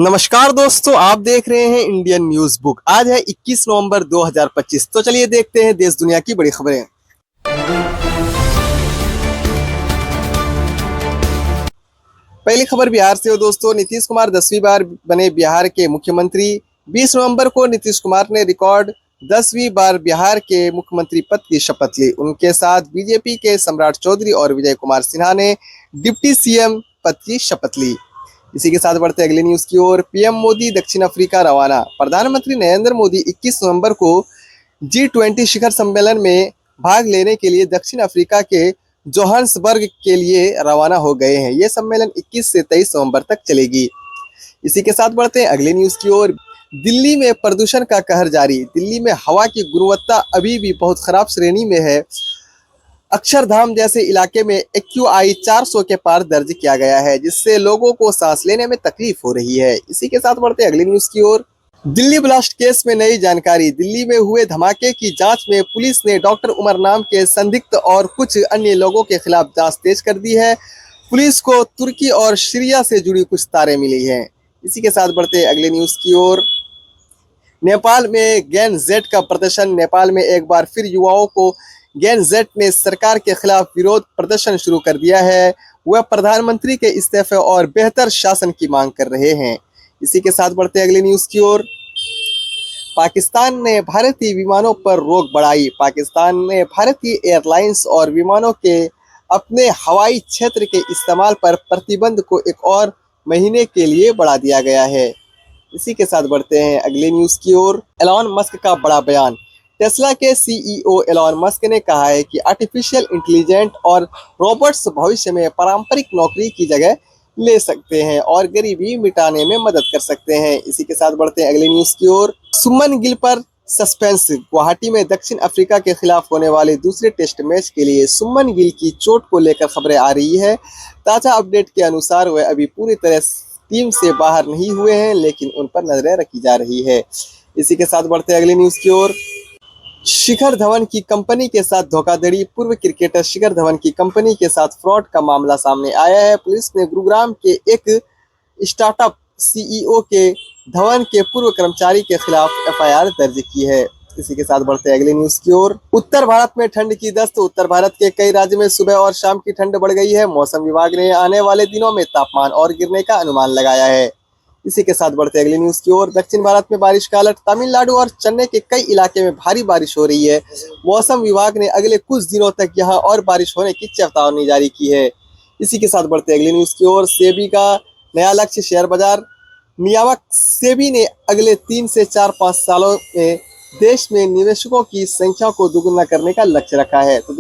नमस्कार दोस्तों, आप देख रहे हैं इंडियन न्यूज बुक। आज है 21 नवंबर 2025। तो चलिए देखते हैं देश दुनिया की बड़ी खबरें। पहली खबर बिहार से हो दोस्तों। नीतीश कुमार 10वीं बार बने बिहार के मुख्यमंत्री। 20 नवंबर को नीतीश कुमार ने रिकॉर्ड 10वीं बार बिहार के मुख्यमंत्री पद की शपथ ली। उनके साथ बीजेपी के सम्राट चौधरी और विजय कुमार सिन्हा ने डिप्टी सीएम पद की शपथ ली। इसी के साथ बढ़ते अगली न्यूज की ओर। पीएम मोदी दक्षिण अफ्रीका रवाना। प्रधानमंत्री नरेंद्र मोदी 21 नवंबर को G20 शिखर सम्मेलन में भाग लेने के लिए दक्षिण अफ्रीका के जोहान्सबर्ग के लिए रवाना हो गए हैं। ये सम्मेलन 21 से 23 नवंबर तक चलेगी। इसी के साथ बढ़ते हैं अगली न्यूज की ओर। दिल्ली में प्रदूषण का कहर जारी। दिल्ली में हवा की गुणवत्ता अभी भी बहुत खराब श्रेणी में है। अक्षरधाम जैसे इलाके में AQI 400 के पार दर्ज किया गया है, जिससे लोगों को सांस लेने में तकलीफ हो रही है। इसी के साथ बढ़ते अगली न्यूज की ओर। दिल्ली ब्लास्ट केस में नई जानकारी। दिल्ली में हुए धमाके की जांच में पुलिस ने डॉक्टर उमर नाम के संदिग्ध और कुछ अन्य लोगों के खिलाफ जांच तेज कर दी है। पुलिस को तुर्की और सीरिया से जुड़ी कुछ तारें मिली हैं। इसी के साथ बढ़ते अगले न्यूज की ओर। नेपाल में गेन जेड का प्रदर्शन। नेपाल में एक बार फिर युवाओं को गेन जेड ने सरकार के खिलाफ विरोध प्रदर्शन शुरू कर दिया है। वह प्रधानमंत्री के इस्तीफे और बेहतर शासन की मांग कर रहे हैं। इसी के साथ बढ़ते अगली न्यूज की ओर। पाकिस्तान ने भारतीय विमानों पर रोक बढ़ाई। पाकिस्तान ने भारतीय एयरलाइंस और विमानों के अपने हवाई क्षेत्र के इस्तेमाल पर प्रतिबंध को एक और महीने के लिए बढ़ा दिया गया है। इसी के साथ बढ़ते हैं अगली न्यूज की ओर। एलॉन मस्क का बड़ा बयान। टेस्ला के CEO एलॉन मस्क ने कहा है कि आर्टिफिशियल इंटेलिजेंट और रोबोट्स भविष्य में पारंपरिक नौकरी की जगह ले सकते हैं और गरीबी मिटाने में मदद कर सकते हैं। इसी के साथ बढ़ते हैं अगली न्यूज की ओर। सुमन गिल पर सस्पेंस। गुवाहाटी में दक्षिण अफ्रीका के खिलाफ होने वाले दूसरे टेस्ट मैच के लिए सुमन गिल की चोट को लेकर खबरें आ रही है। ताजा अपडेट के अनुसार वह अभी पूरी तरह टीम से बाहर नहीं हुए हैं, लेकिन उन पर नजरें रखी जा रही है। इसी के साथ बढ़ते अगली न्यूज की ओर। शिखर धवन की कंपनी के साथ धोखाधड़ी। पूर्व क्रिकेटर शिखर धवन की कंपनी के साथ फ्रॉड का मामला सामने आया है। पुलिस ने गुरुग्राम के एक स्टार्टअप CEO के धवन के पूर्व कर्मचारी के खिलाफ FIR दर्ज की है। इसी के साथ बढ़ते अगली न्यूज की ओर। उत्तर भारत में ठंड की दस्त। उत्तर भारत के कई राज्यों में सुबह और शाम की ठंड बढ़ गई है। मौसम विभाग ने आने वाले दिनों में तापमान और गिरने का अनुमान लगाया है। इसी के साथ बढ़ते अगली न्यूज की ओर। दक्षिण भारत में बारिश का अलर्ट। तमिलनाडु और चेन्नई के कई इलाके में भारी बारिश हो रही है। मौसम विभाग ने अगले कुछ दिनों तक यहां और बारिश होने की चेतावनी जारी की है। इसी के साथ बढ़ते अगली न्यूज की ओर। सेबी का नया लक्ष्य। शेयर बाजार नियामक सेबी ने अगले 3 से 4-5 सालों में देश में निवेशकों की संख्या को दोगुना करने का लक्ष्य रखा है। तो